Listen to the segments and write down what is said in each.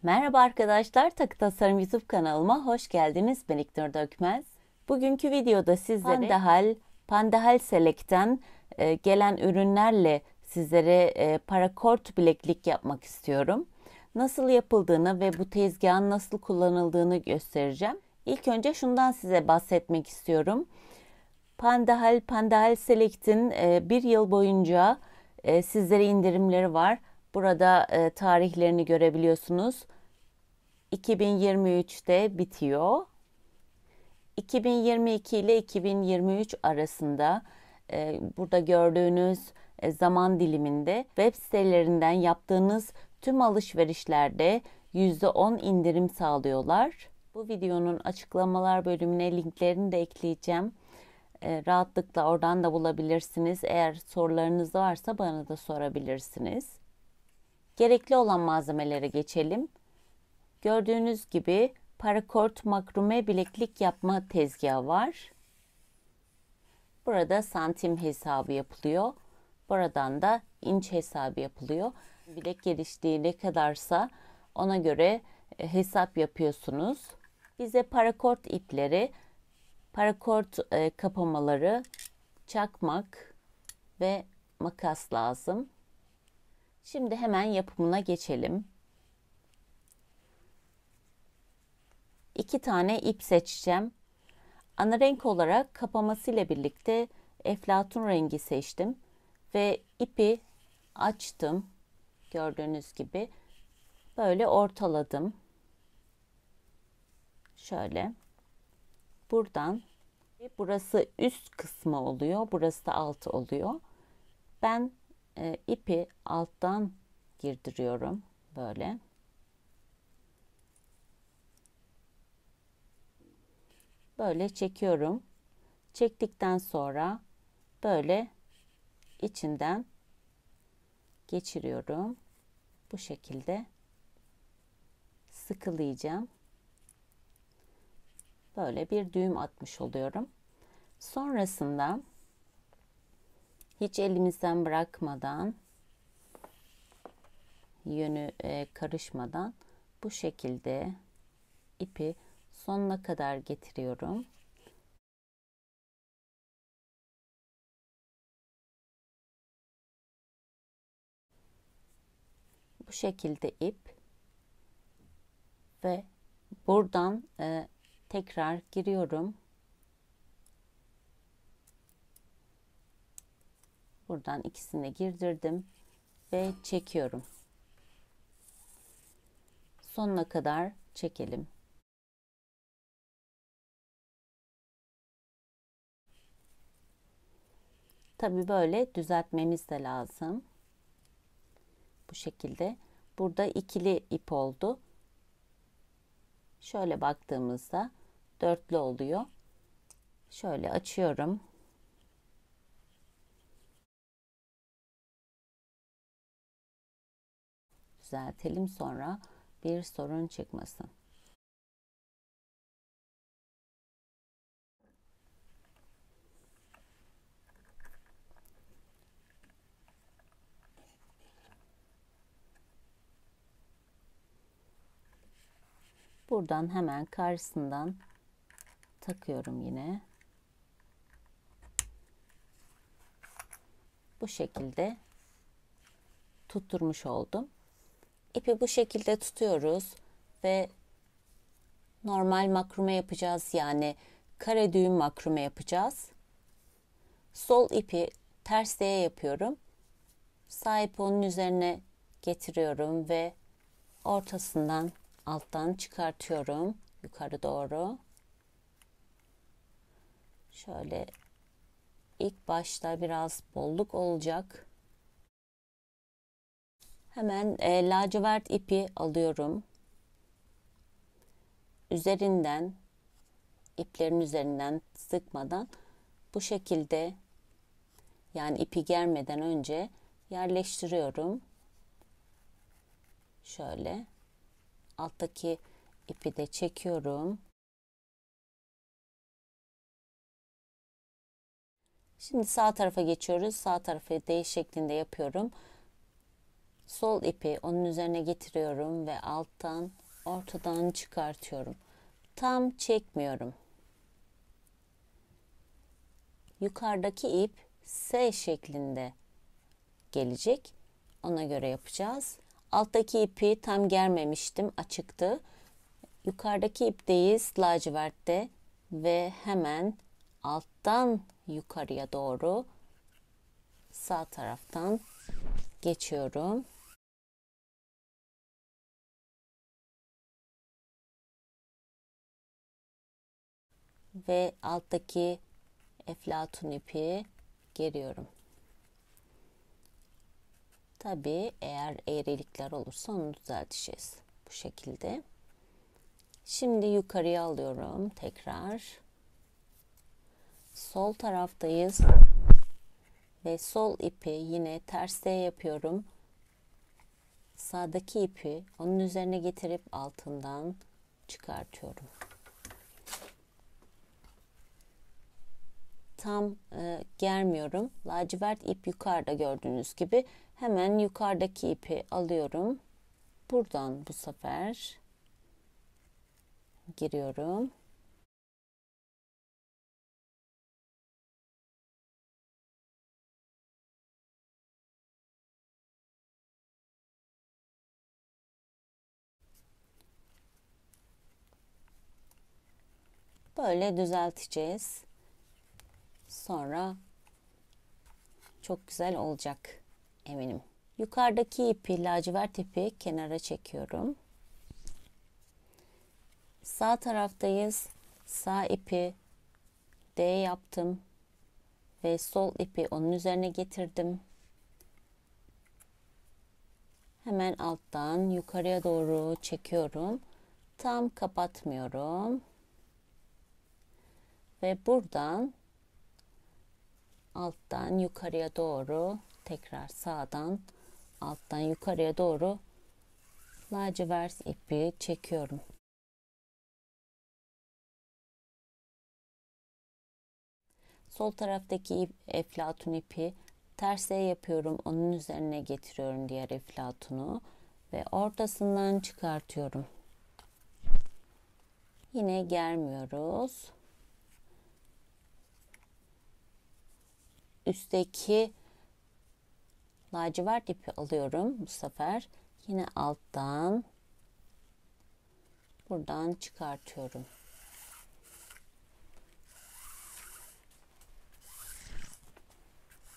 Merhaba arkadaşlar, Takı Tasarım YouTube kanalıma hoş geldiniz. Ben İknur Dökmez. Bugünkü videoda sizlere Pandahal Select'ten gelen ürünlerle sizlere parakort bileklik yapmak istiyorum. Nasıl yapıldığını ve bu tezgahın nasıl kullanıldığını göstereceğim. İlk önce şundan size bahsetmek istiyorum. Pandahal Select'in bir yıl boyunca sizlere indirimleri var. Burada tarihlerini görebiliyorsunuz. 2023'te bitiyor. 2022 ile 2023 arasında burada gördüğünüz zaman diliminde web sitelerinden yaptığınız tüm alışverişlerde %10 indirim sağlıyorlar. Bu videonun açıklamalar bölümüne linklerini de ekleyeceğim. Rahatlıkla oradan da bulabilirsiniz. Eğer sorularınız varsa bana da sorabilirsiniz. Gerekli olan malzemelere geçelim. Gördüğünüz gibi parakort makrume bileklik yapma tezgahı var. Burada santim hesabı yapılıyor. Buradan da inç hesabı yapılıyor. Bilek genişliği ne kadarsa ona göre hesap yapıyorsunuz. Bize parakort ipleri, parakort kapamaları, çakmak ve makas lazım. Şimdi hemen yapımına geçelim. 2 tane ip seçeceğim. Ana renk olarak kapaması ile birlikte eflatun rengi seçtim ve ipi açtım. Gördüğünüz gibi böyle ortaladım. Şöyle buradan, burası üst kısmı oluyor, burası da altı oluyor. Ben ipi alttan girdiriyorum böyle. Böyle çekiyorum. Çektikten sonra böyle içinden geçiriyorum. Bu şekilde sıkılayacağım. Böyle bir düğüm atmış oluyorum. Sonrasında hiç elimizden bırakmadan, yönü karışmadan bu şekilde ipi sonuna kadar getiriyorum. Bu şekilde ip ve buradan tekrar giriyorum. Buradan ikisini girdirdim ve çekiyorum. Sonuna kadar çekelim. Tabii böyle düzeltmemiz de lazım. Bu şekilde. Burada ikili ip oldu. Şöyle baktığımızda dörtlü oluyor. Şöyle açıyorum. Düzeltelim sonra bir sorun çıkmasın. Buradan hemen karşısından takıyorum yine. Bu şekilde tutturmuş oldum. İpi bu şekilde tutuyoruz ve normal makrume yapacağız, yani kare düğüm makrume yapacağız. Sol ipi tersliğe yapıyorum. Sağ ipi onun üzerine getiriyorum ve ortasından alttan çıkartıyorum yukarı doğru. Şöyle ilk başta biraz bolluk olacak. Hemen lacivert ipi alıyorum. Üzerinden, iplerin üzerinden sıkmadan bu şekilde, yani ipi germeden önce yerleştiriyorum. Şöyle alttaki ipi de çekiyorum. Şimdi sağ tarafa geçiyoruz. Sağ tarafı D şeklinde yapıyorum. Sol ipi onun üzerine getiriyorum ve alttan ortadan çıkartıyorum. Tam çekmiyorum. Yukarıdaki ip S şeklinde gelecek. Ona göre yapacağız. Alttaki ipi tam germemiştim, açıktı. Yukarıdaki ipteyiz, lacivertte ve hemen alttan yukarıya doğru sağ taraftan geçiyorum. Ve alttaki eflatun ipi geriyorum. Tabii eğer eğrilikler olursa onu düzelteceğiz. Bu şekilde. Şimdi yukarıya alıyorum tekrar. Sol taraftayız. Ve sol ipi yine ters D yapıyorum. Sağdaki ipi onun üzerine getirip altından çıkartıyorum. Tam germiyorum. Lacivert ip yukarıda gördüğünüz gibi. Hemen yukarıdaki ipi alıyorum. Buradan bu sefer giriyorum. Böyle düzelteceğiz. Sonra çok güzel olacak eminim. Yukarıdaki ipi, lacivert ipi kenara çekiyorum. Sağ taraftayız. Sağ ipi D yaptım ve sol ipi onun üzerine getirdim. Hemen alttan yukarıya doğru çekiyorum. Tam kapatmıyorum. Ve buradan alttan yukarıya doğru tekrar sağdan alttan yukarıya doğru lacivert ipi çekiyorum. Sol taraftaki eflatun ipi ters yapıyorum. Onun üzerine getiriyorum diğer eflatunu ve ortasından çıkartıyorum. Yine germiyoruz. Üstteki lacivert ipi alıyorum bu sefer. Yine alttan buradan çıkartıyorum.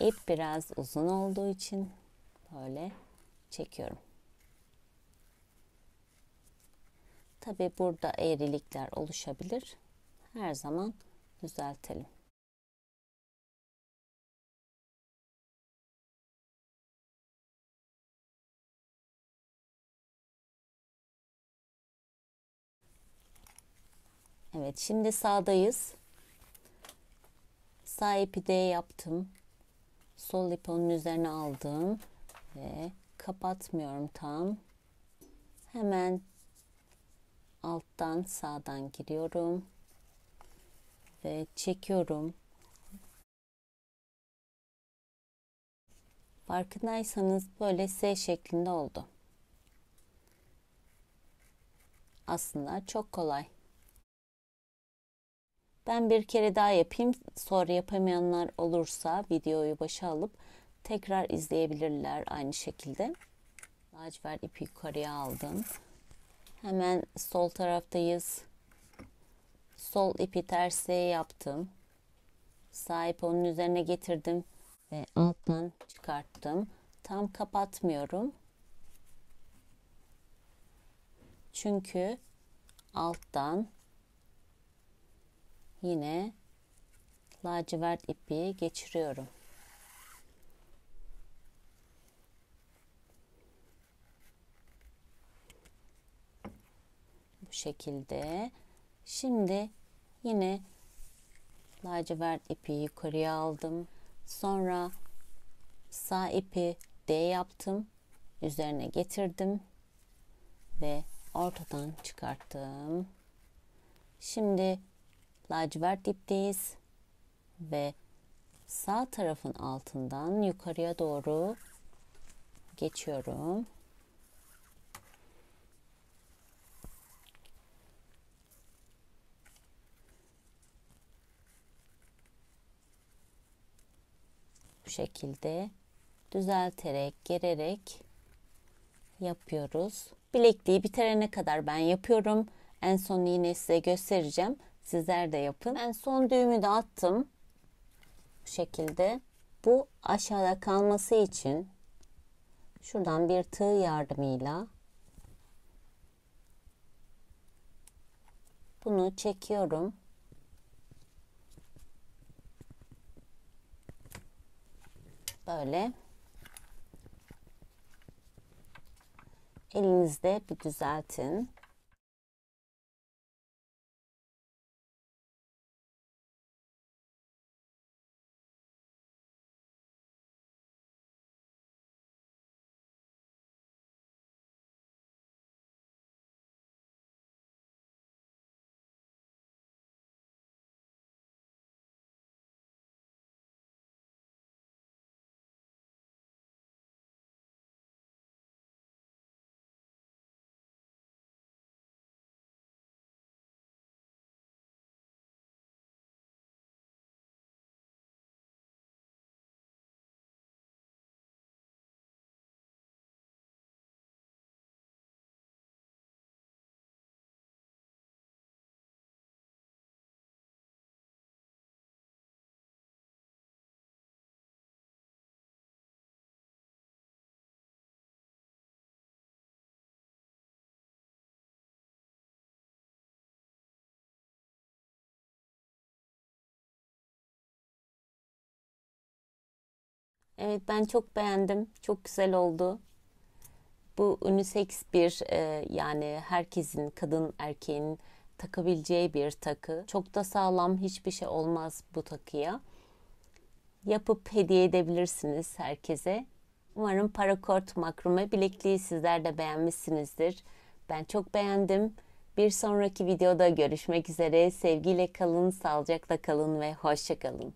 İp biraz uzun olduğu için böyle çekiyorum. Tabi burada eğrilikler oluşabilir. Her zaman düzeltelim. Evet, şimdi sağdayız. Sağ ipi D yaptım. Sol ipi onun üzerine aldım ve kapatmıyorum tam. Hemen alttan sağdan giriyorum ve çekiyorum. Farkındaysanız böyle S şeklinde oldu. Aslında çok kolay. Ben bir kere daha yapayım. Sonra yapamayanlar olursa videoyu başa alıp tekrar izleyebilirler aynı şekilde. Lacivert ipi yukarıya aldım. Hemen sol taraftayız. Sol ipi ters yaptım. Sağ ipi onun üzerine getirdim ve alttan çıkarttım. Tam kapatmıyorum. Çünkü alttan yine lacivert ipi geçiriyorum. Bu şekilde. Şimdi yine lacivert ipi yukarıya aldım. Sonra sağ ipi D yaptım. Üzerine getirdim ve ortadan çıkarttım. Şimdi lacivert ipteyiz ve sağ tarafın altından yukarıya doğru geçiyorum. Bu şekilde düzelterek, gererek yapıyoruz. Bilekliği bitirene kadar ben yapıyorum. En son yine size göstereceğim. Sizler de yapın. Ben son düğümü de attım. Bu şekilde. Bu aşağıda kalması için şuradan bir tığ yardımıyla bunu çekiyorum. Böyle. Elinizde bir düzeltin. Evet, ben çok beğendim. Çok güzel oldu. Bu unisex bir yani herkesin, kadın erkeğin takabileceği bir takı. Çok da sağlam, hiçbir şey olmaz bu takıya. Yapıp hediye edebilirsiniz herkese. Umarım parakort makrome bilekliği sizler de beğenmişsinizdir. Ben çok beğendim. Bir sonraki videoda görüşmek üzere. Sevgiyle kalın, sağlıcakla kalın ve hoşça kalın.